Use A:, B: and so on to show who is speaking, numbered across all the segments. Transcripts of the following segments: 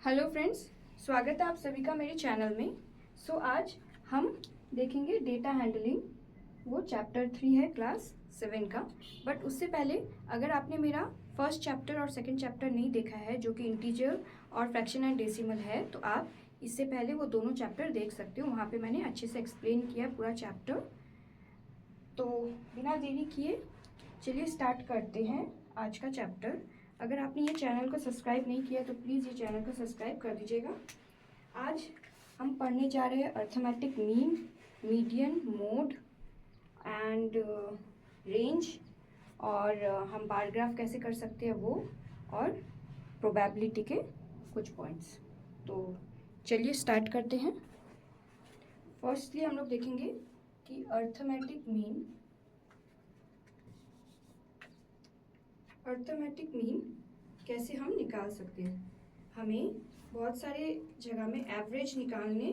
A: Hello friends, स्वागत है आप सभी का मेरे चैनल में। आज हम देखेंगे डेटा हैंडलिंग, वो चैप्टर 3 है क्लास 7 का। बट उससे पहले अगर आपने मेरा फर्स्ट चैप्टर और सेकंड चैप्टर नहीं देखा है, जो कि इंटीजर और फ्रैक्शन एंड डेसिमल है, तो आप इससे पहले वो दोनों चैप्टर देख सकते हो। वहाँ पे मैंने अच्छे से एक्सप्लेन किया पूरा चैप्टर। तो बिना देरी किए चलिए स्टार्ट करते हैं आज का चैप्टर। अगर आपने ये चैनल को सब्सक्राइब नहीं किया तो प्लीज़ ये चैनल को सब्सक्राइब कर दीजिएगा। आज हम पढ़ने जा रहे हैं arithmetic mean, median, mode and range, और हम बार ग्राफ कैसे कर सकते हैं वो, और प्रोबेबिलिटी के कुछ पॉइंट्स। तो चलिए स्टार्ट करते हैं। फर्स्टली हम लोग देखेंगे कि अर्थमेटिक मीन कैसे हम निकाल सकते हैं। हमें बहुत सारे जगह में एवरेज निकालने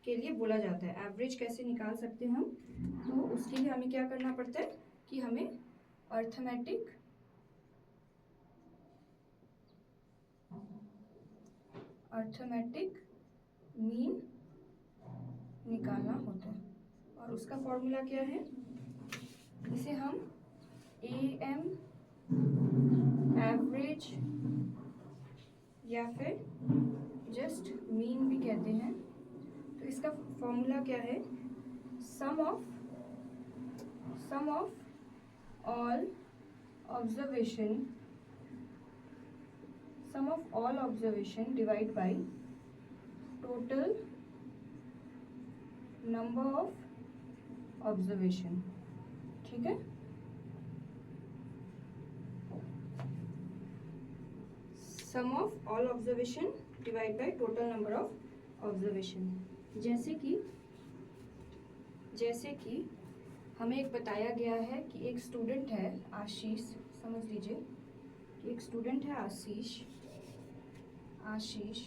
A: के लिए बोला जाता है। एवरेज कैसे निकाल सकते हैं हम, तो उसके लिए हमें क्या करना पड़ता है कि हमें अर्थमेटिक मीन निकालना होता है। और उसका फॉर्मूला क्या है, इसे हम AM एवरेज या फिर जस्ट मीन भी कहते हैं। तो इसका फॉर्मूला क्या है, sum of all observation divide by total number of observation. ठीक है, sum of all observation divide by total number of observation. जैसे कि हमें एक बताया गया है कि एक स्टूडेंट है आशीष, समझ लीजिए कि एक स्टूडेंट है आशीष,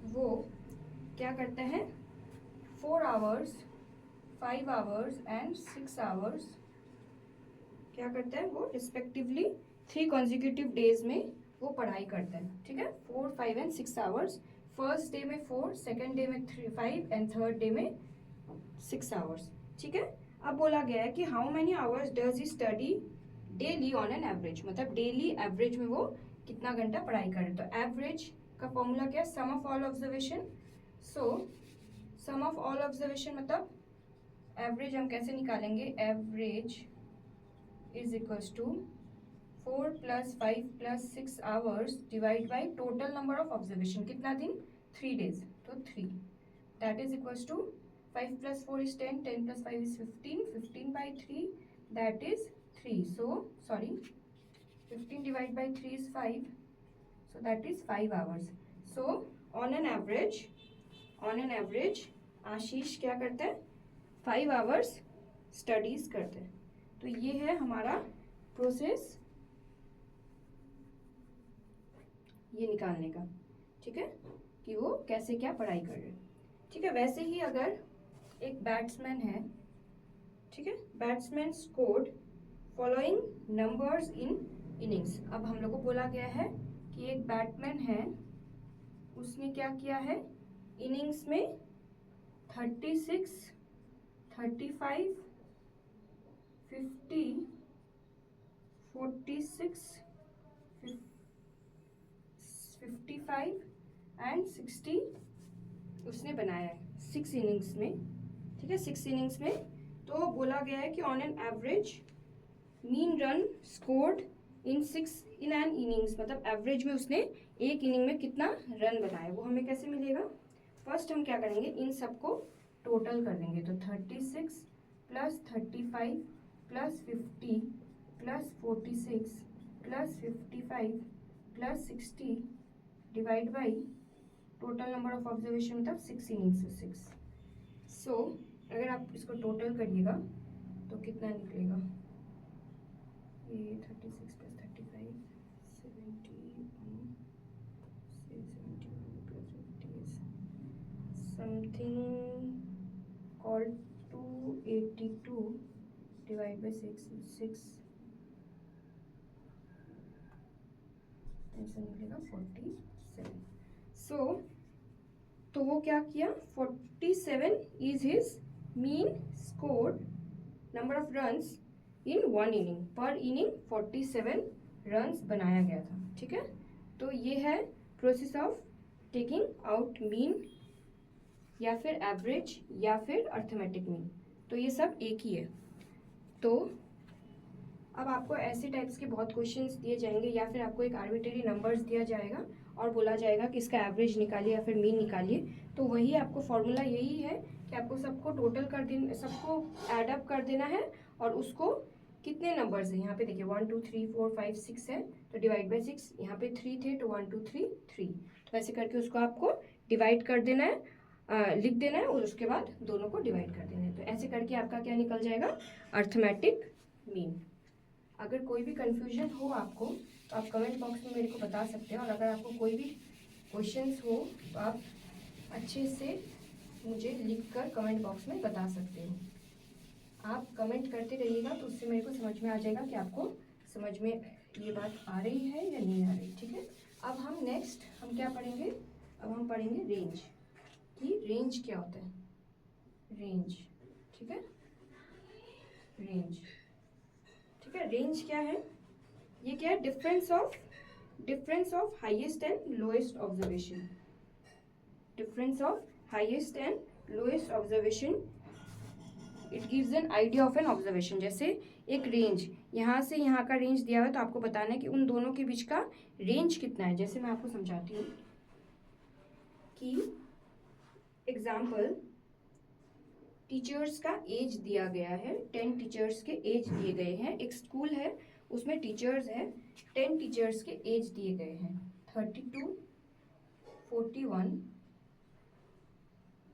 A: वो क्या करता है, 4 आवर्स, 5 आवर्स एंड 6 आवर्स क्या करता है, वो रिस्पेक्टिवली 3 कॉन्जिक्यूटिव डेज में वो पढ़ाई करता है। ठीक है, 4, 5 एंड 6 आवर्स। फर्स्ट डे में 4, सेकेंड डे में 5 एंड थर्ड डे में 6 आवर्स। ठीक है, अब बोला गया है कि how many hours does he study daily on an average, मतलब डेली एवरेज में वो कितना घंटा पढ़ाई करे। तो एवरेज का फॉर्मूला क्या है, sum of all observation. So sum of all observation मतलब एवरेज हम कैसे निकालेंगे, average is equals to 4 + 5 + 6 hours divide by total number of observation. कितना दिन, 3 डेज, तो 3, that is equals to 5 + 4 is 10, 10 + 5 is 15, 15 by 3 that is 3. So sorry, 15 divided by 3 is 5, so that is 5 hours. So on an average आशीष क्या करता है, 5 hours studies करते हैं। तो ये है हमारा प्रोसेस ये निकालने का। ठीक है, कि वो कैसे क्या पढ़ाई कर रहे हैं। ठीक है, वैसे ही अगर एक बैट्समैन है, ठीक है, batsman scored following numbers in innings. अब हम लोग को बोला गया है कि एक बैट्समैन है, उसने क्या किया है, इनिंग्स में 36, 35, 50, 46, 55 एंड 60 उसने बनाया है 6 इनिंग्स में। ठीक है, 6 इनिंग्स में। तो बोला गया है कि on an average mean run scored in an innings, मतलब एवरेज में उसने एक इनिंग में कितना रन बनाया, वो हमें कैसे मिलेगा। फर्स्ट हम क्या करेंगे, इन सबको टोटल कर देंगे। तो 36 + 35 + 50 + 46 + 55 + 60 divide by total number of observation, मतलब 6 इनिंग्स से 6। सो अगर आप इसको टोटल करिएगा तो कितना निकलेगा, ये 36 + 35 71 + 50 is something called 282 divided by 6 6 answer निकलेगा 47। सो तो वो क्या किया, 47 is his mean score number of runs in one inning, पर इनिंग 47 रन्स बनाया गया था। ठीक है, तो ये है process of taking out mean या फिर एवरेज या फिर अर्थमेटिक मीन, तो ये सब एक ही है। तो अब आपको ऐसे टाइप्स के बहुत क्वेश्चंस दिए जाएंगे या फिर आपको एक आर्बिट्रेरी नंबर्स दिया जाएगा और बोला जाएगा कि इसका एवरेज निकालिए या फिर मीन निकालिए। तो वही आपको फॉर्मूला यही है कि आपको सबको टोटल कर देना, सबको एड अप कर देना है और उसको कितने नंबर्स है यहाँ पे देखिए 1 2 3 4 5 6 है तो डिवाइड बाई 6, यहाँ पे 3 थे तो 1 2 3 3, तो ऐसे करके उसको आपको डिवाइड कर देना है, लिख देना है और उसके बाद दोनों को डिवाइड कर देना है। तो ऐसे करके आपका क्या निकल जाएगा, अर्थमेटिक मीन। अगर कोई भी कंफ्यूजन हो आपको तो आप कमेंट बॉक्स में मेरे को बता सकते हैं, और अगर आपको कोई भी क्वेश्चंस हो तो आप अच्छे से मुझे लिखकर कमेंट बॉक्स में बता सकते हो। आप कमेंट करते रहिएगा तो उससे मेरे को समझ में आ जाएगा कि आपको समझ में ये बात आ रही है या नहीं आ रही। ठीक है, अब हम नेक्स्ट हम क्या पढ़ेंगे, अब हम पढ़ेंगे रेंज, कि रेंज क्या होता है, रेंज। ठीक है, रेंज, ठीक है, रेंज क्या है, ये क्या है, difference of highest and lowest observation, difference of highest and lowest observation. It gives an idea of an observation. जैसे एक रेंज, यहाँ से यहाँ का रेंज दिया हुआ है तो आपको बताना है कि उन दोनों के बीच का रेंज कितना है। जैसे मैं आपको समझाती हूँ कि एग्जाम्पल, टीचर्स का एज दिया गया है, 10 टीचर्स के एज दिए गए हैं। एक स्कूल है उसमें टीचर्स है, 10 टीचर्स के एज दिए गए हैं, 32, 41,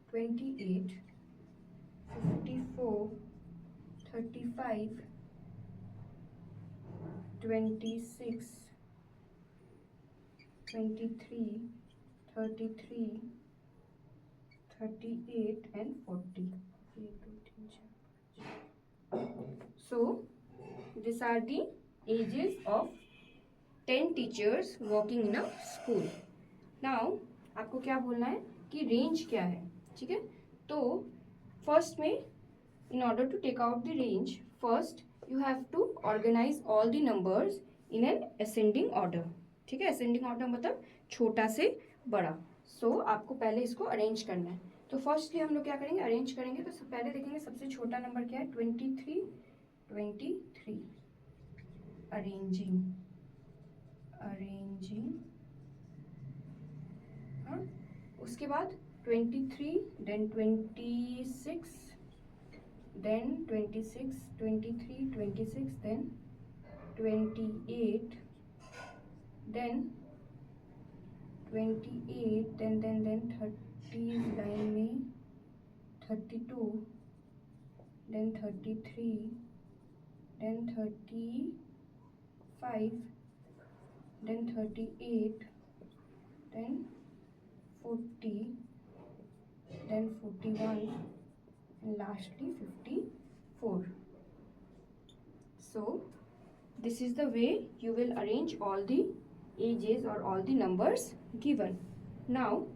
A: 28, 54, 35, 26, 23, 33, 38 and 40. So these are the ages of 10 teachers working in a school. Now आपको क्या बोलना है कि रेंज क्या है। ठीक है, तो फर्स्ट में in order to take out the range, first you have to organize all the numbers in an ascending order. ठीक है, ascending order मतलब छोटा से बड़ा। सो आपको पहले इसको अरेंज करना है। तो फर्स्टली हम लोग क्या करेंगे, अरेंज करेंगे। तो पहले देखेंगे सबसे छोटा नंबर क्या है, 23, 23, अरेंजिंग, अरेंजिंग, हाँ। उसके बाद 23, then 26, then 26, 23, 26, then 28, then 28, then 30 line में 32, then 33, then 35, then 38, then 40, then 41, and lastly 54. So this is the way you will arrange all the ages or all the numbers given. Now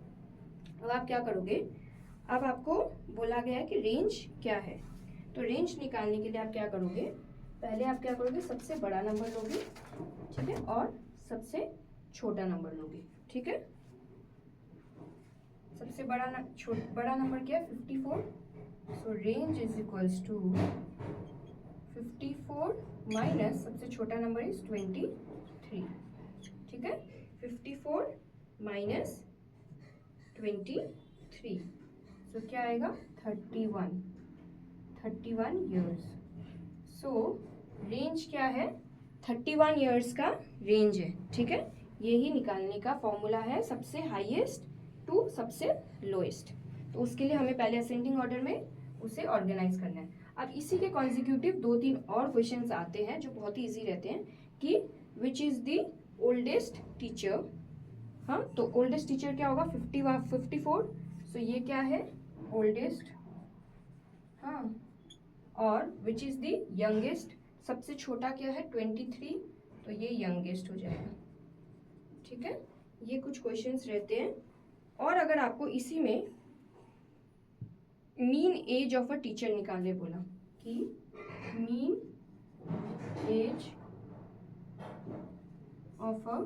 A: अब आप क्या करोगे, अब आपको बोला गया है कि रेंज क्या है। तो रेंज निकालने के लिए आप क्या करोगे, पहले आप क्या करोगे, सबसे बड़ा नंबर लोगे, ठीक है, और सबसे छोटा नंबर लोगे। ठीक है, सबसे बड़ा नंबर क्या है, 54। So range is equals to 54 minus सबसे छोटा नंबर इज 23। ठीक है, 54 माइनस 23, सो क्या आएगा, 31 ईयर्स। सो रेंज क्या है, 31 ईयर्स का रेंज है। ठीक है, यही निकालने का फॉर्मूला है, सबसे हाईएस्ट टू सबसे लोएस्ट। तो उसके लिए हमें पहले असेंडिंग ऑर्डर में उसे ऑर्गेनाइज करना है। अब इसी के कॉन्जिक्यूटिव 2-3 और क्वेश्चंस आते हैं जो बहुत ही इजी रहते हैं, कि which is the oldest teacher. हाँ, तो ओल्डेस्ट टीचर क्या होगा, 54। सो ये क्या है, ओल्डेस्ट। हाँ, और विच इज द यंगेस्ट, सबसे छोटा क्या है, 23, तो ये यंगेस्ट हो जाएगा। ठीक है, ये कुछ क्वेश्चंस रहते हैं। और अगर आपको इसी में mean age of a teacher निकालने बोला कि mean age of a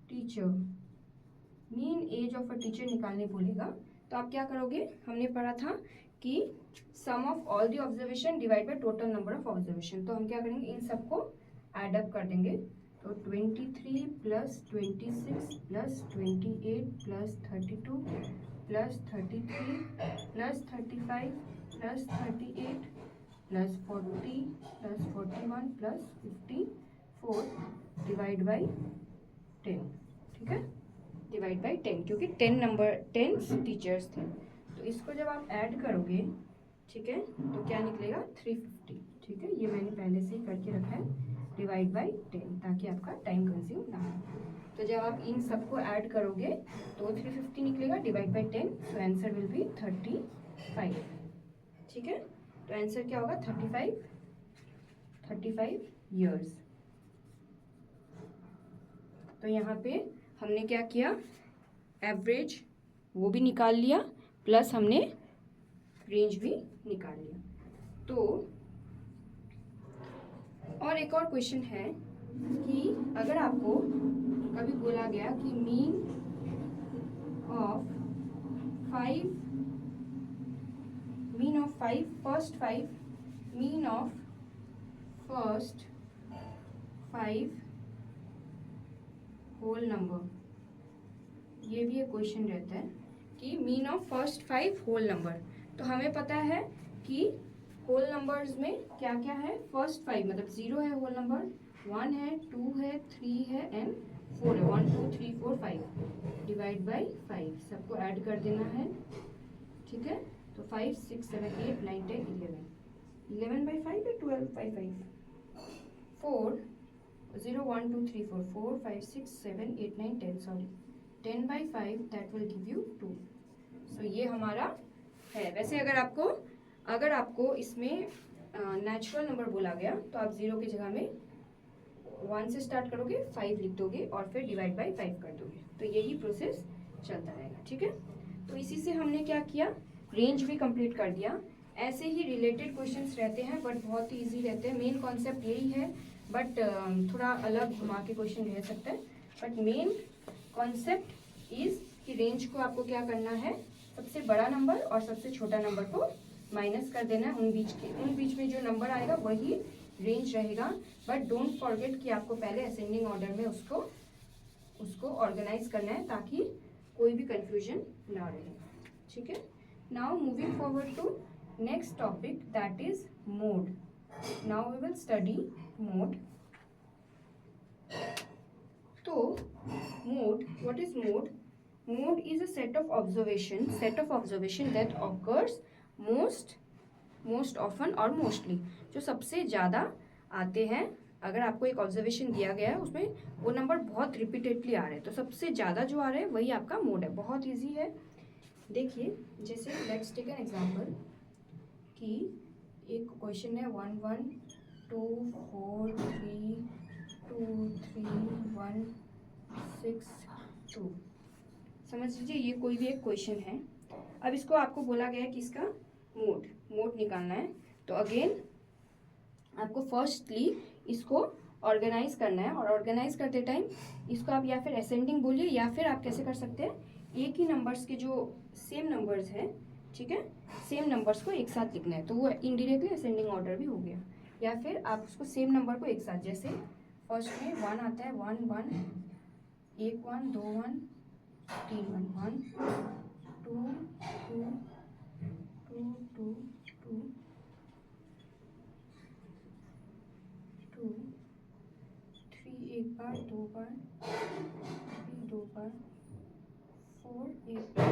A: teacher, mean age of a teacher निकालने बोलेगा तो आप क्या करोगे, हमने पढ़ा था कि sum of all the observation divide by total number of observation. तो हम क्या करेंगे, इन सबको एड अप कर देंगे। तो 23 plus 26 plus 28 plus 32 plus 33 plus 35 plus 38 plus 40 plus 41 plus 54 divide by 10। ठीक है, डिवाइड बाई 10, क्योंकि 10 टीचर्स थे। तो इसको जब आप ऐड करोगे, ठीक है, तो क्या निकलेगा 350। ठीक है, ये मैंने पहले से ही करके रखा है, डिवाइड बाई 10, ताकि आपका टाइम कंज्यूम ना हो। तो जब आप इन सबको ऐड करोगे तो 350 निकलेगा डिवाइड बाई 10, तो आंसर विल बी 35। ठीक है, तो आंसर क्या होगा 35 ईयर्स। तो यहाँ पे हमने क्या किया, एवरेज वो भी निकाल लिया, प्लस हमने रेंज भी निकाल लिया। तो और एक और क्वेश्चन है कि अगर आपको कभी बोला गया कि mean of 5 first 5 mean of first 5 whole number, ये भी एक क्वेश्चन रहता है कि mean of first 5 whole number. तो हमें पता है कि होल नंबर्स में क्या क्या है, फर्स्ट 5 मतलब 0 है होल नंबर, 1 है, 2 है, 3 है एंड 4 है। 1 2 3 4 5 डिवाइड बाई 5, सबको ऐड कर देना है। ठीक है, तो 5 6 7 8 9 10 11 बाई 5 है, 12 by 5, 4 0 1 2 3 4 4 5 6 7 8 9 10, sorry 10 by 5 that will give you 2। सो ये हमारा है। वैसे अगर आपको इसमें नेचुरल नंबर बोला गया तो आप 0 की जगह में 1 से स्टार्ट करोगे, 5 लिख दोगे और फिर डिवाइड बाई 5 कर दोगे। तो यही प्रोसेस चलता रहेगा। ठीक है, तो इसी से हमने क्या किया, रेंज भी कंप्लीट कर दिया। ऐसे ही रिलेटेड क्वेश्चंस रहते हैं बट बहुत ही ईजी रहते हैं। मेन कॉन्सेप्ट यही है, बट थोड़ा अलग घुमा के क्वेश्चन रह सकता है, बट मेन कॉन्सेप्ट इज कि रेंज को आपको क्या करना है, सबसे बड़ा नंबर और सबसे छोटा नंबर को माइनस कर देना है। उन बीच में जो नंबर आएगा वही रेंज रहेगा। बट डोंट फॉरगेट कि आपको पहले असेंडिंग ऑर्डर में उसको ऑर्गेनाइज करना है ताकि कोई भी कंफ्यूजन ना रहे। ठीक है, now moving forward to next topic, that is mode. Now we will study mode. तो mode, what is mode? Mode is a set of observation that occurs most often or mostly, जो सबसे ज़्यादा आते हैं। अगर आपको एक ऑब्जर्वेशन दिया गया है उसमें वो नंबर बहुत रिपीटेडली आ रहे हैं, तो सबसे ज़्यादा जो आ रहे हैं वही आपका मोड है। बहुत इजी है, देखिए जैसे लेट्स टेक एन एग्जांपल कि एक क्वेश्चन है 1 1 2 4 3 2 3 1 6 2। समझ लीजिए ये कोई भी एक क्वेश्चन है। अब इसको आपको बोला गया है कि इसका मोड निकालना है। तो अगेन आपको फर्स्टली इसको ऑर्गेनाइज करना है, और ऑर्गेनाइज करते टाइम इसको आप या फिर असेंडिंग बोलिए, या फिर आप कैसे कर सकते हैं, एक ही नंबर्स के जो सेम नंबर्स हैं, ठीक है, सेम नंबर्स को एक साथ लिखना है, तो वो इनडायरेक्टली असेंडिंग ऑर्डर भी हो गया। या फिर आप उसको सेम नंबर को एक साथ, जैसे फर्स्ट में 1 आता है, 1 1 1 1 2 1 3 1 1 2 2 2 2 2 2 3 एक बार, 2 बार, 3 2 बार, 4 एक बार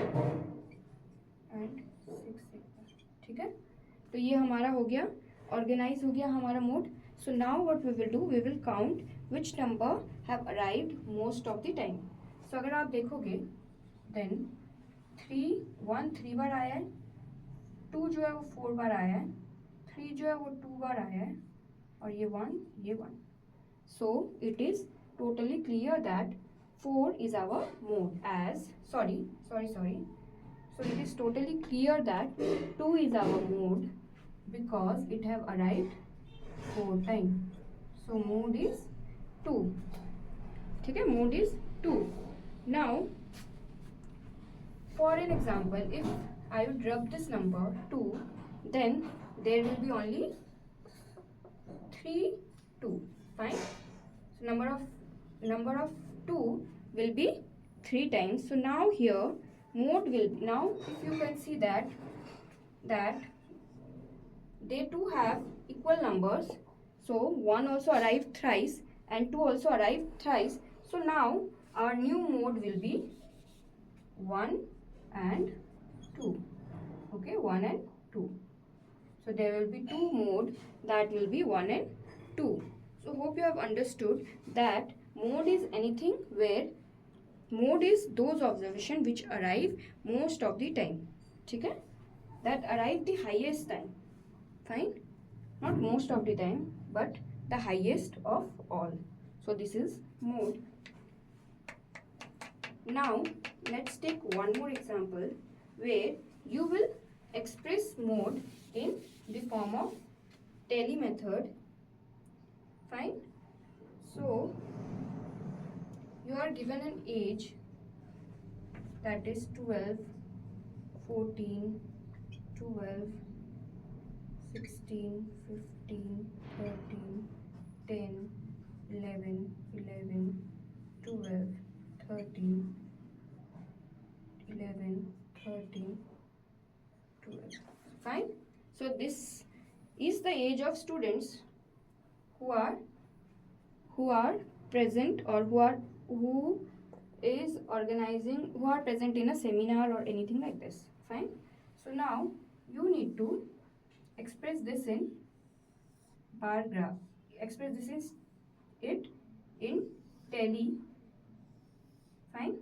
A: एंड 6 एक बार। ठीक है, तो ये हमारा हो गया, ऑर्गेनाइज हो गया हमारा mode. So now what we will do, we will count which number have arrived most of the time. So अगर आप देखोगे देन 1 3 बार आया है, 2 जो है वो 4 बार आया है, 3 जो है वो 2 बार आया है, और ये 1 ये 1। So it is totally clear that 4 is our mode as, sorry. So it is totally clear that 2 is our mode because it have arrived 4 times. So mode is 2. Okay, mode is 2. Now, for an example, if I would rub this number 2, then there will be only 3 2. Fine. So number of 2 will be 3 times. So now here mode will be, now if you can see that they two have equal numbers. So 1 also arrived thrice and 2 also arrived thrice. So now our new mode will be 1 and 2. Okay, 1 and 2. So there will be two mode, that will be 1 and 2. So hope you have understood that mode is anything where mode is those observation which arrive most of the time. Okay? That arrive the highest time. Fine? Not most of the time, but the highest of all. So this is mode. Now let's take one more example where you will express mode in the form of tally method. Fine. So you are given an age, that is 12, 14, 12, 16, 15, 13, 10, 11, 11, 12, 13, 11, 13, 12. Fine. So this is the age of students who are present, or who is organizing, who are present in a seminar or anything like this. Fine. So now you need to express this in bar graph. Express this is it in tally. Fine.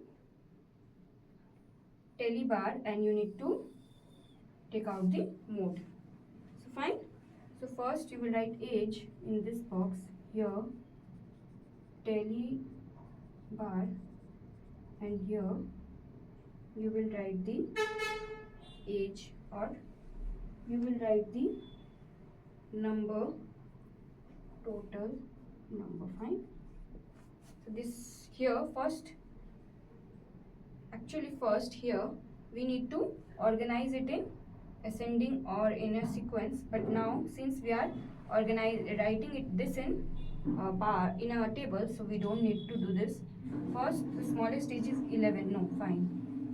A: Tally bar, and you need to take out the mode. So fine. So first you will write age in this box here, tally bar, and here you will write the age, or you will write the number, total number. Fine. So this here first here we need to organize it in ascending or in a sequence, but now since we are writing it this in bar in a table, so we don't need to do this. First, the smallest age is 11. No, fine.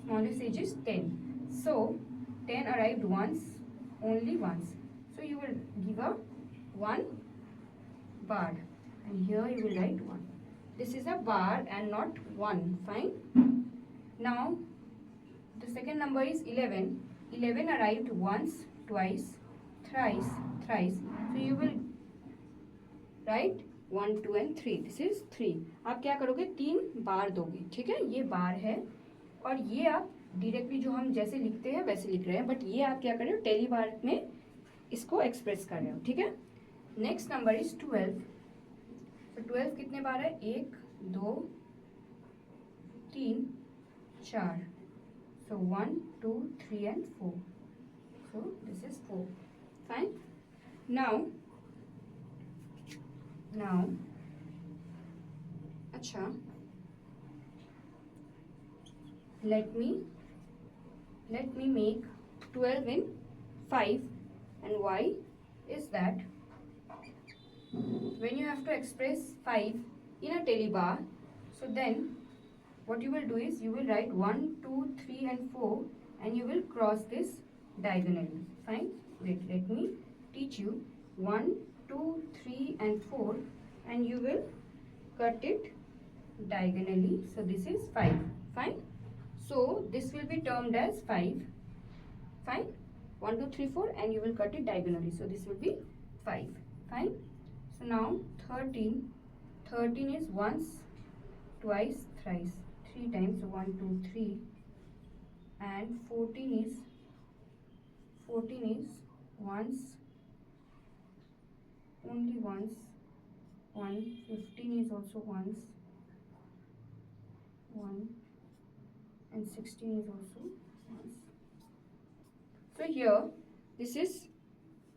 A: Smallest age is 10. So 10 arrived once, only once. So you will give a 1 bar, and here you will write 1. This is a bar and not 1. Fine. Now the second number is 11. 11 arrived once, twice, thrice. So you will write 1, 2 and 3. This is 3. आप क्या करोगे, 3 बार दोगे. ठीक है, ये बार है, और ये आप डायरेक्टली जो हम जैसे लिखते हैं वैसे लिख रहे हैं, बट ये आप क्या कर रहे हो, टेली बार में इसको एक्सप्रेस कर रहे हो. ठीक है. Next number is 12. तो 12 कितने बार है, 1, 2, 3, 4. So 1, 2, 3 and 4. So this is 4. Fine. Now अच्छा, let me make 12 in 5. And why is that, when you have to express 5 in a tally bar, so then what you will do is you will write 1, 2, 3 and 4, and you will cross this diagonally. Fine. Wait, let me teach you. 1, 2, 3 and 4, and you will cut it diagonally. So this is 5. Fine. So this will be termed as 5. Fine. 1, 2, 3, 4, and you will cut it diagonally. So this will be 5. Fine. So now 13. 13 is once, twice, thrice. 3 times. So 1, 2, 3. And 14 is once, only once. 1. 15 is also once. and 16 is also ones. So here this is,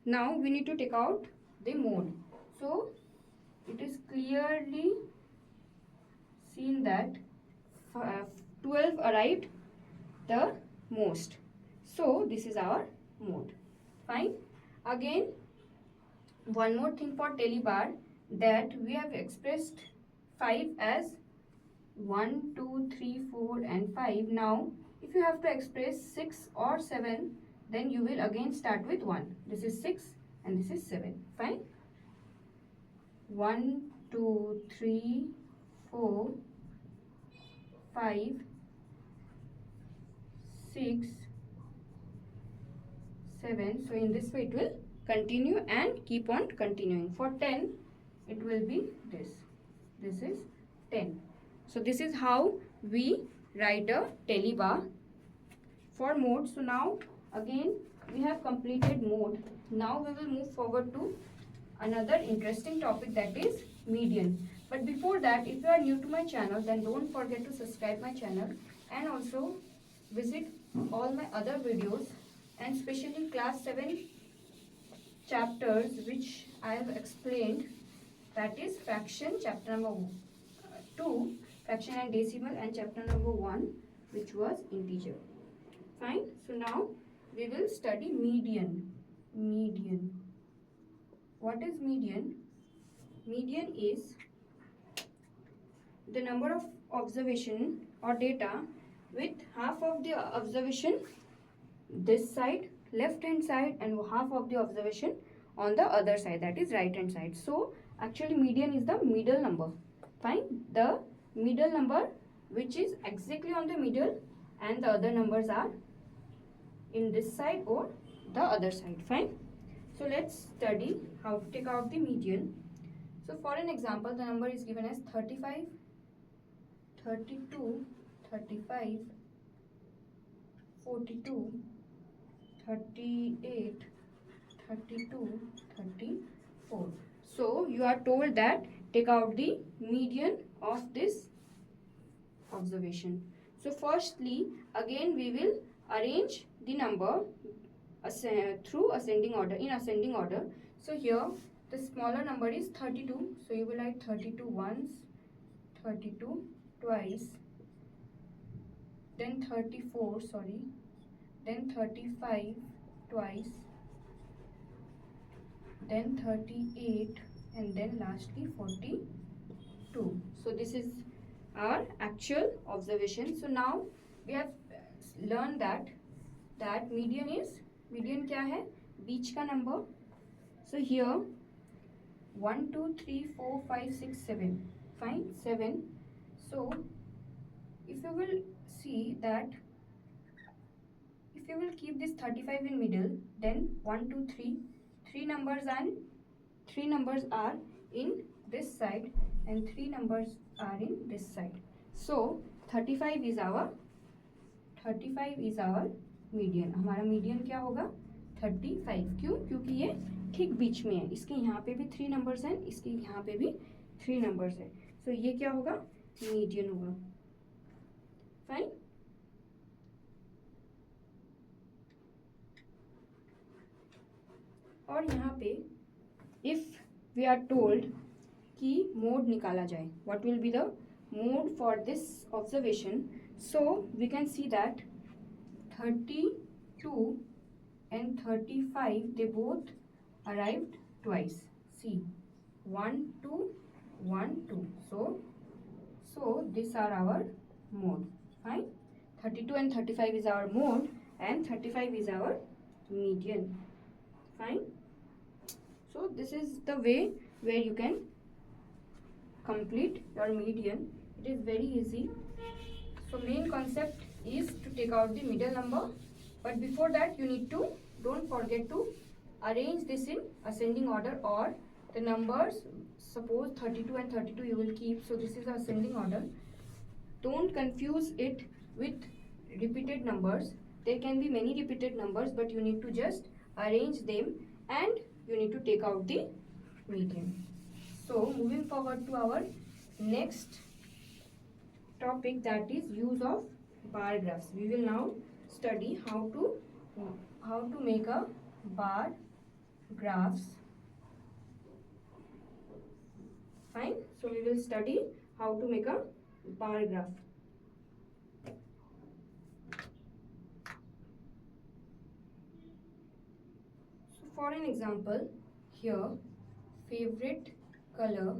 A: now we need to take out the mode. So it is clearly seen that 12 arrived the most. So this is our mode. Fine. Again, one more thing for Telebar, that we have expressed 5 as 1, 2, 3, 4 and 5. Now if you have to express 6 or 7, then you will again start with 1. This is 6 and this is 7. Fine. 1, 2, 3, 4, 5, 6, 7. So in this way it will continue and keep on continuing. For 10 it will be this. This is 10. So this is how we write a Telebar for mode. So now again we have completed mode. Now we will move forward to another interesting topic, that is median. But before that, if you are new to my channel, then don't forget to subscribe my channel and also visit all my other videos, and especially class 7 chapters which I have explained, that is fraction chapter number 2, fraction and decimal, and chapter number 1 which was integer. Fine. So now we will study median. Median. What is median? Median is the number of observation or data with half of the observation this side, left hand side, and half of the observation on the other side, that is right hand side. So actually median is the middle number. Fine. The middle number which is exactly on the middle, and the other numbers are in this side or the other side. Fine. So let's study how to take out the median. So for an example, the number is given as 35, 32, 35, 42, 38, 32, 34. So you are told that take out the median of this observation. So firstly, again we will arrange the number through ascending order, in ascending order. So here the smaller number is 32. So you will write 32 once, 32 twice, then 34, sorry, then 35 twice, then 38, and then lastly 42. So this is our actual observation. So now we have learned that median is, median क्या है, बीच का number. So here 1, 2, 3, 4, 5, 6, 7. Fine, 7. So if you will see that, if you will keep this 35 in middle, then 1, 2, 3, 3 numbers are in this side and 3 numbers are in this side. So 35 is our median. हमारा median क्या होगा, 35. क्यों? क्योंकि ये ठीक बीच में है. इसके यहाँ पे भी 3 numbers हैं, इसके यहाँ पे भी 3 numbers हैं. So ये क्या होगा, median होगा. Fine. और यहाँ पे if we are told कि mode निकाला जाए, what will be the mode for this observation? So we can see that 32 and 35, they both arrived twice. See, 1, 2, 1, 2. So these are our mode. Fine. 32 and 35 is our mode, and 35 is our median. Fine. So this is the way where you can complete your median. It is very easy. So main concept is to take out the middle number, but before that you need to, don't forget to arrange this in ascending order, or the numbers, suppose 32 and 32 you will keep. So this is ascending order. Don't confuse it with repeated numbers. There can be many repeated numbers, but you need to just arrange them and you need to take out the median. So moving forward to our next topic, that is use of bar graphs. We will now study how to make a bar graphs. Fine. So we will study how to make a bar graph. So for an example, here favorite color,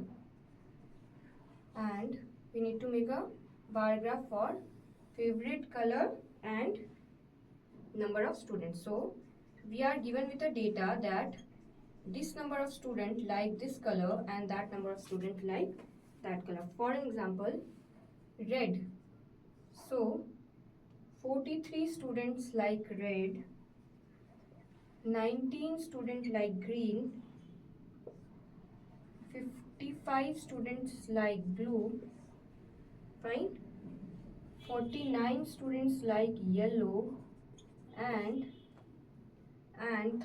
A: and we need to make a bar graph for favorite color and number of students. So we are given with the data that this number of students like this color and that number of students like that color. For an example, red. So 43 students like red, 19 students like green, 55 students like blue, fine, 49 students like yellow, and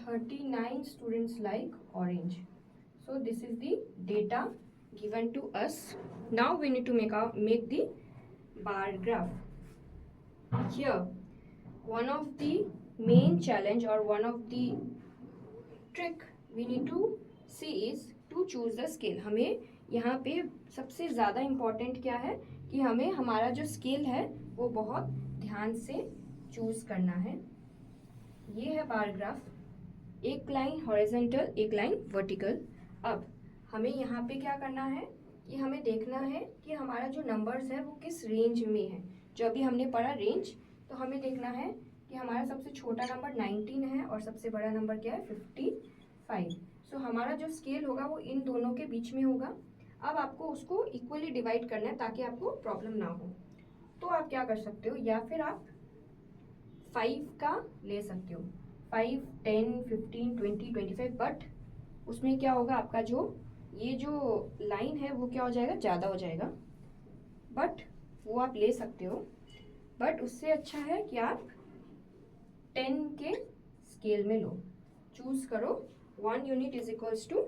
A: 39 students like orange. So this is the data given to us. Now we need to make the bar graph. Here one of the main challenge or one of the trick we need to see is to choose the scale. हमें यहाँ पे सबसे ज़्यादा important क्या है कि हमें हमारा जो स्केल है वो बहुत ध्यान से चूज करना है. ये है बार ग्राफ, एक लाइन हॉरिजॉन्टल एक लाइन वर्टिकल. अब हमें यहाँ पे क्या करना है कि हमें देखना है कि हमारा जो नंबर्स है वो किस रेंज में है. जो अभी हमने पढ़ा रेंज, तो हमें देखना है कि हमारा सबसे छोटा नंबर 19 है और सबसे बड़ा नंबर क्या है 55. सो हमारा जो स्केल होगा वो इन दोनों के बीच में होगा. अब आपको उसको इक्वली डिवाइड करना है ताकि आपको प्रॉब्लम ना हो. तो आप क्या कर सकते हो, या फिर आप 5 का ले सकते हो, 5, 10, 15, 20, 25. बट उसमें क्या होगा, आपका जो ये जो लाइन है वो क्या हो जाएगा, ज़्यादा हो जाएगा. बट वो आप ले सकते हो. बट उससे अच्छा है कि आप 10 के स्केल में लो. चूज करो 1 यूनिट इज इक्वल्स टू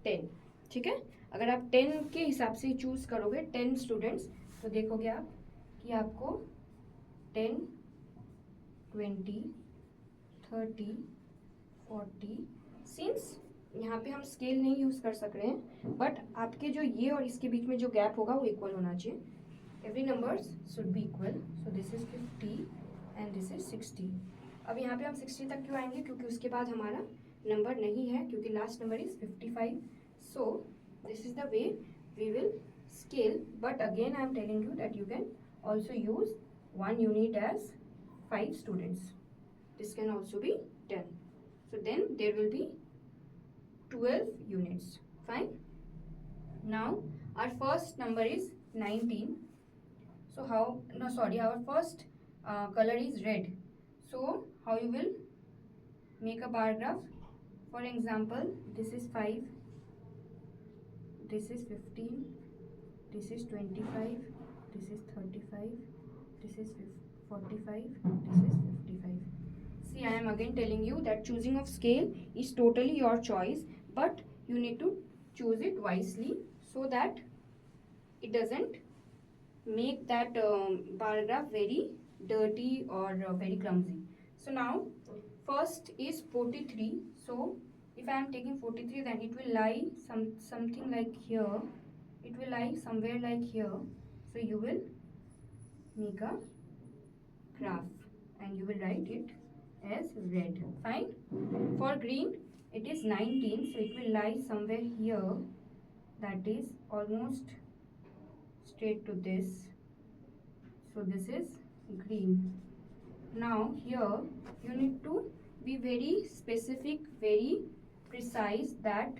A: 10. ठीक है. अगर आप 10 के हिसाब से चूज करोगे 10 स्टूडेंट्स, तो देखोगे आप कि आपको 10, 20, 30, 40, सिंस यहाँ पे हम स्केल नहीं यूज कर सक रहे हैं, बट आपके जो ये और इसके बीच में जो गैप होगा वो इक्वल होना चाहिए. Every numbers should be equal. So this is 50 and this is 60. अब यहाँ पे हम 60 तक क्यों आएंगे, क्योंकि उसके बाद हमारा नंबर नहीं है, क्योंकि last number is 55. So this is the way we will scale. But again I am telling you that you can also use 1 unit as 5 students. This can also be 10. So then there will be 12 units. Fine. Now our first number is 19. So our first color is red. So how you will make a bar graph? For example, this is 5, this is 15, this is 25, this is 35, this is 45, this is 55. See, I am again telling you that choosing of scale is totally your choice, but you need to choose it wisely so that it doesn't make that bar graph very dirty or very clumsy. So now first is 43. So if I am taking 43, then it will lie something like here. It will lie somewhere like here. So you will make a graph and you will write it as red. Fine. For green it is 19, so it will lie somewhere here, that is almost straight to this. So this is green. Now here you need to be very specific, very precise, that,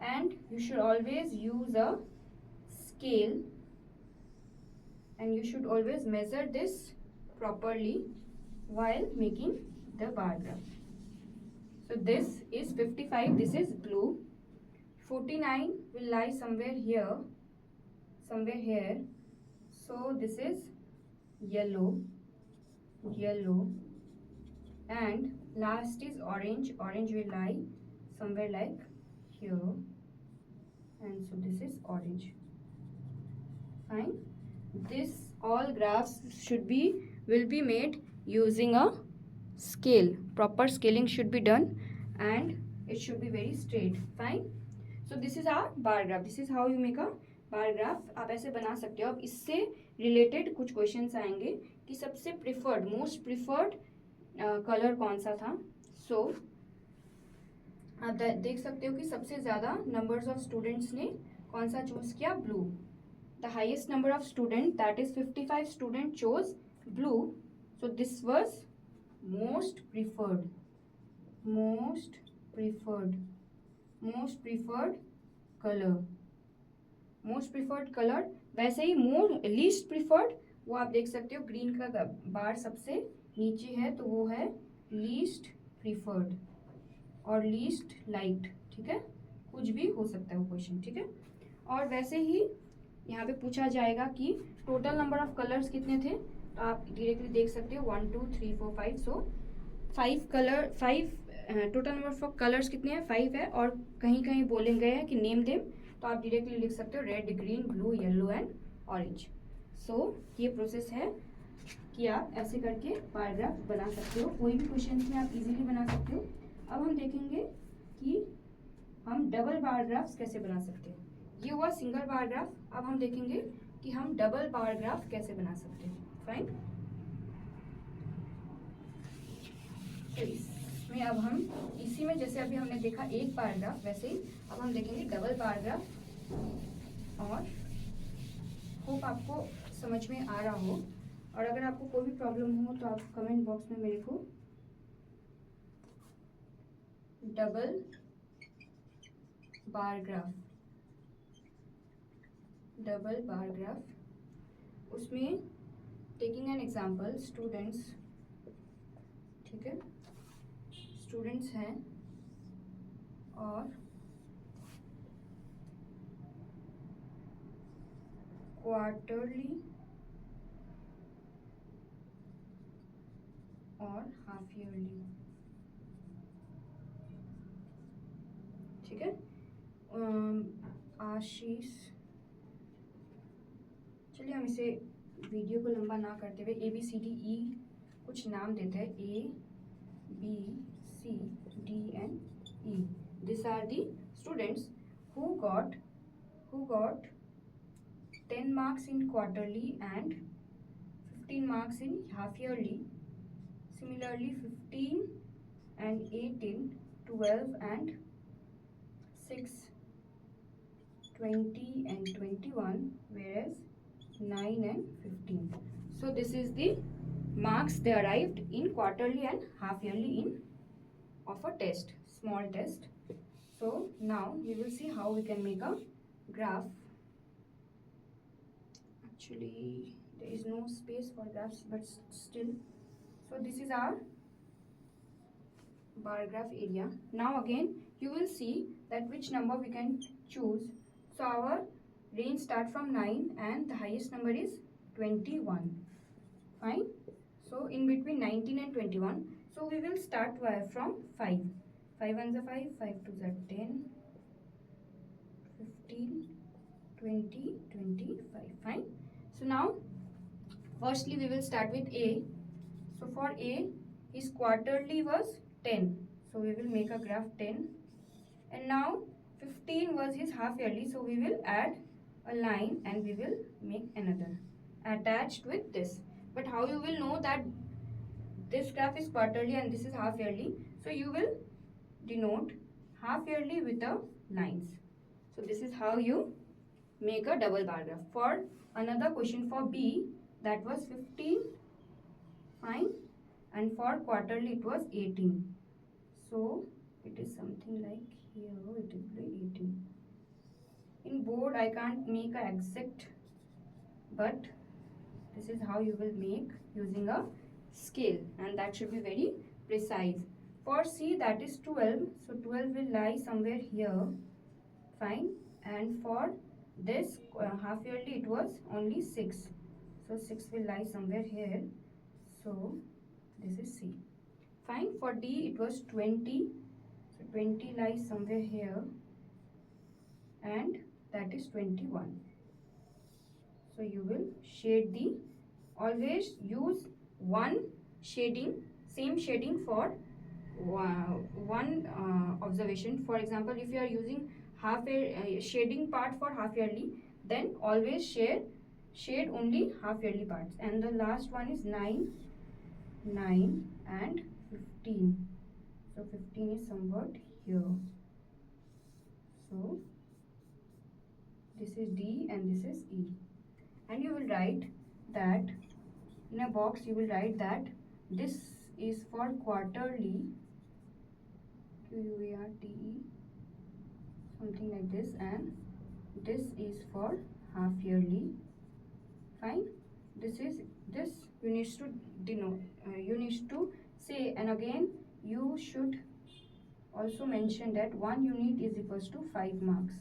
A: and you should always use a scale and you should always measure this properly while making the bar graph. So this is 55, this is blue. 49 will lie somewhere here, somewhere here. So this is yellow, and last is orange. Orange will lie somewhere like here, and so this is orange. Fine. This all graphs should be will be made using a scale. Proper scaling should be done and it should be very straight. Fine. So this is our bar graph. This is how you make a bar graph. आप ऐसे बना सकते हो. अब इससे related कुछ questions आएंगे कि सबसे प्रिफर्ड, मोस्ट प्रिफर्ड कलर कौन सा था. सो आप देख सकते हो कि सबसे ज़्यादा नंबर्स ऑफ स्टूडेंट्स ने कौन सा चूज किया, blue. The highest number of student, that is 55 student chose blue. So this was most preferred, most preferred, most preferred colour, most preferred colour. वैसे ही मोर लीस्ट प्रिफर्ड, वो आप देख सकते हो ग्रीन का बार सबसे नीचे है, तो वो है लीस्ट प्रिफर्ड और लीस्ट लाइक्ड. ठीक है, कुछ भी हो सकता है वो क्वेश्चन. ठीक है, और वैसे ही यहाँ पे पूछा जाएगा कि टोटल नंबर ऑफ कलर्स कितने थे, तो आप डायरेक्टली देख सकते हो 1 2 3 4 5. सो 5 colour, 5 total number of colours कितने हैं, 5 है. और कहीं कहीं बोले गए हैं कि नेम देम, तो आप डायरेक्टली लिख सकते हो red, green, blue, yellow and orange. So ये प्रोसेस है कि आप ऐसे करके पैराग्राफ बना सकते हो. कोई भी क्वेश्चन में आप इजीली बना सकते हो. अब हम देखेंगे कि हम डबल पैराग्राफ्स कैसे बना सकते हैं. ये हुआ सिंगल पैराग्राफ. अब हम देखेंगे कि हम डबल पैराग्राफ कैसे बना सकते हैं. फाइन. तो इसमें अब हम इसी में जैसे अभी हमने देखा एक पैराग्राफ, वैसे ही अब हम देखेंगे डबल पैराग्राफ. और होप आपको समझ में आ रहा हो. और अगर आपको कोई भी प्रॉब्लम हो तो आप कमेंट बॉक्स में मेरे को डबल पैराग्राफ, डबल पैराग्राफ, उसमें टेकिंग एन एग्जांपल स्टूडेंट्स. ठीक है, स्टूडेंट्स हैं और क्वार्टरली और हाफ ईयरली. ठीक है, आशीष, चलिए हम इसे वीडियो को लंबा ना करते हुए ABCDE कुछ नाम देते हैं. ABCDE. These are the students who got 10 marks in quarterly and 15 marks in half yearly. Similarly 15 and 18, 12 and 6, 20 and 21, whereas 9 and 15. So this is the marks they arrived in quarterly and half yearly in of a test, small test. So now we will see how we can make a graph. Actually there is no space for graphs, but still. So this is our bar graph area. Now again you will see that which number we can choose. So our range start from 9 and the highest number is 21. Fine. So in between 19 and 21. So we will start from 5. 5 ones are 5, 5 twos are 10, 15, 20, 25. Fine. So now firstly we will start with A. So for A, his quarterly was 10. So we will make a graph 10. And now 15 was his half yearly. So we will add a line and we will make another attached with this. But how you will know that this graph is quarterly and this is half yearly? So you will denote half yearly with the lines. So this is how you make a double bar graph. For another question for B, that was 15. Fine. And for quarterly it was 18. So it is something like here, it will be 18. In board I can't make an exact, but this is how you will make using a scale, and that should be very precise. For C, that is 12. So 12 will lie somewhere here. Fine. And for this half yearly it was only 6. So 6 will lie somewhere here. So this is C. Fine. For D it was 20. So 20 lies somewhere here. And that is 21. So you will shade the, always use one shading, same shading for one observation. For example, if you are using half a shading part for half yearly, then always shade only half yearly parts. And the last one is 9, 9 and 15. So 15 is somewhat here. So this is D and this is E. And you will write that in a box, you will write that this is for quarterly, QUARTE, something like this, and this is for half yearly. Fine. This you need to denote, you need to say, and again you should also mention that 1 unit is equals to 5 marks.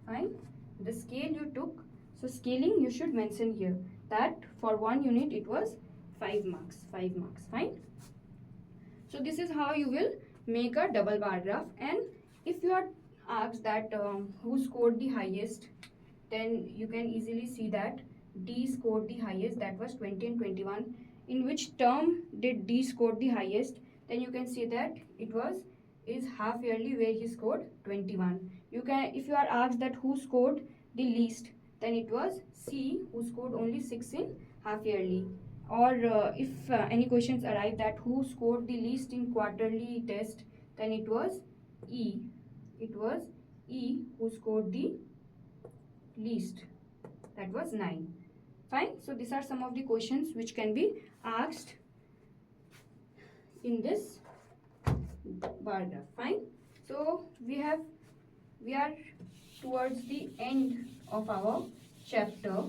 A: Fine. The scale you took, so scaling you should mention here that for 1 unit it was 5 marks. 5 marks. Fine. So this is how you will make a double bar graph. And if you are asked that who scored the highest, then you can easily see that D scored the highest, that was 20 and 21. In which term did D score the highest? Then you can see that it is half yearly, where he scored 21. You can, if you are asked that who scored the least, then it was C, who scored only 6 in half yearly. Or if any questions arrive that who scored the least in quarterly test, then it was E. It was E who scored the least, that was 9. Fine. So these are some of the questions which can be asked in this bar graph. Fine. So we are towards the end of our chapter,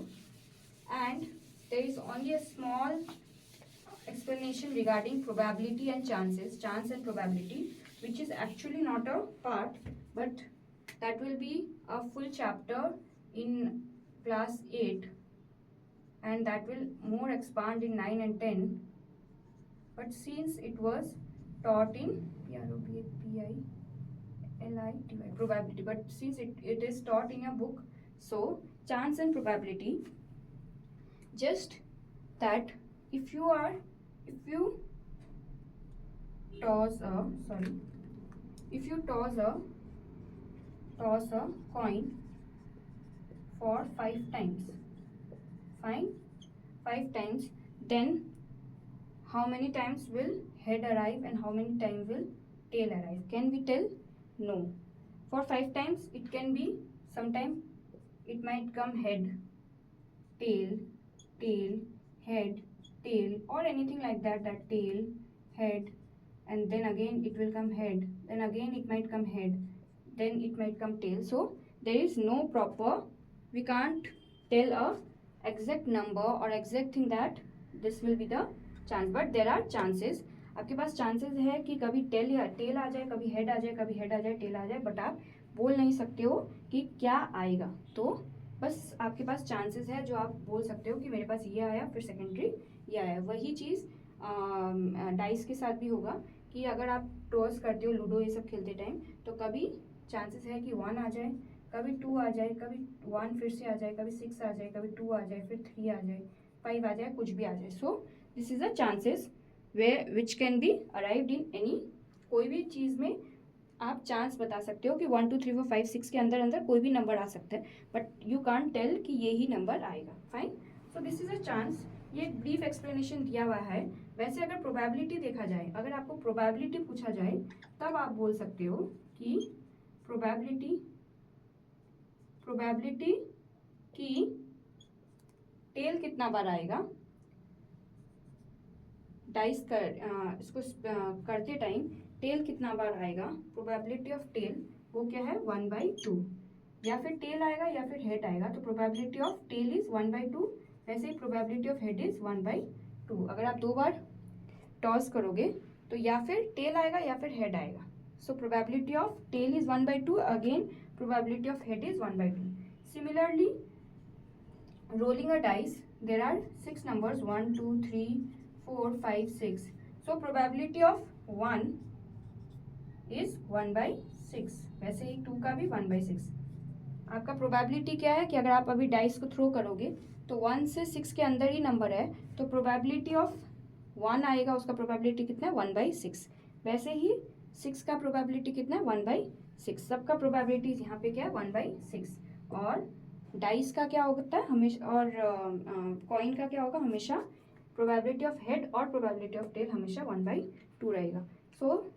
A: and there is only a small explanation regarding probability and chances, chance and probability, which is actually not a part, but that will be a full chapter in class 8, and that will more expand in 9 and 10. But since it was taught in probability, but since it is taught in a book, so chance and probability, just that if you toss a coin for 5 times, fine, 5 times, then how many times will head arrive and how many times will tail arrive? Can we tell? No. For 5 times it can be, sometime it might come head, tail, tail, head, tail, or anything like that, that tail, head, and then again it will come head, then again it might come head, then it might come tail. So there is no proper, we can't tell a exact number or exact thing that this will be the chance, but there are chances. आपके पास chances है कि कभी tell आ जाए, कभी head आ जाए, कभी head आ जाए, tell आ जाए, बट आप बोल नहीं सकते हो कि क्या आएगा. तो बस आपके पास चांसेस है जो आप बोल सकते हो कि मेरे पास ये आया, फिर सेकेंडरी ये आया. वही चीज़ डाइस के साथ भी होगा कि अगर आप टॉस करते हो, लूडो ये सब खेलते टाइम, तो कभी चांसेस है कि 1 आ जाए, कभी 2 आ जाए, कभी 1 फिर से आ जाए, कभी 6 आ जाए, कभी 2 आ जाए, फिर 3 आ जाए, 5 आ जाए, कुछ भी आ जाए. सो this is a chances which can be arrived in any, कोई भी चीज़ में आप चांस बता सकते हो कि 1 2 3 4 5 6 के अंदर अंदर कोई भी नंबर आ सकता है, बट यू कांट टेल कि ये ही नंबर आएगा. Fine. So this is a chance. ये ब्रीफ एक्सप्लेनेशन दिया हुआ है. वैसे अगर प्रोबेबिलिटी देखा जाए, अगर आपको प्रोबेबिलिटी पूछा जाए, तब आप बोल सकते हो कि प्रोबेबिलिटी की टेल कितना बार आएगा. डाइस इसको करते टाइम टेल कितना बार आएगा, प्रोबेबिलिटी ऑफ टेल वो क्या है 1/2. या फिर टेल आएगा या फिर हेड आएगा, तो प्रोबेबिलिटी ऑफ टेल इज 1/2. वैसे ही प्रोबेबिलिटी ऑफ हेड इज 1/2. अगर आप 2 बार टॉस करोगे तो या फिर टेल आएगा या फिर हेड आएगा. So probability of tail is 1/2. Again probability of head is 1/2. Similarly rolling a dice, there are 6 numbers 1 2 3 4 5 6. so probability of 1 is 1/6. वैसे ही 2 का भी 1/6. आपका प्रोबेबिलिटी क्या है कि अगर आप अभी डाइस को थ्रो करोगे तो 1 से 6 के अंदर ही नंबर है, तो प्रोबेबिलिटी ऑफ 1 आएगा, उसका प्रोबेबिलिटी कितना है 1/6। वैसे ही 6 का प्रोबेबिलिटी कितना है 1/6। सबका प्रोबेबिलिटी यहाँ पे क्या है 1/6। और डाइस का क्या होता है हमेशा, और कॉइन का क्या होगा हमेशा, प्रोबेबिलिटी ऑफ हेड और प्रोबेबिलिटी ऑफ टेल हमेशा 1/2 रहेगा। So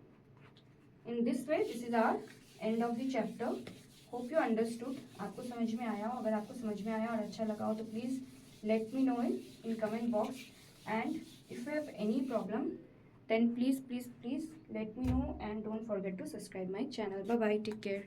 A: in this way this is our end of the chapter. Hope you understood. आपको समझ में आया हो, अगर आपको समझ में आया और अच्छा लगा हो तो please let me know in comment box, and if you have any problem then please let me know, and don't forget to subscribe my channel. Bye bye, take care.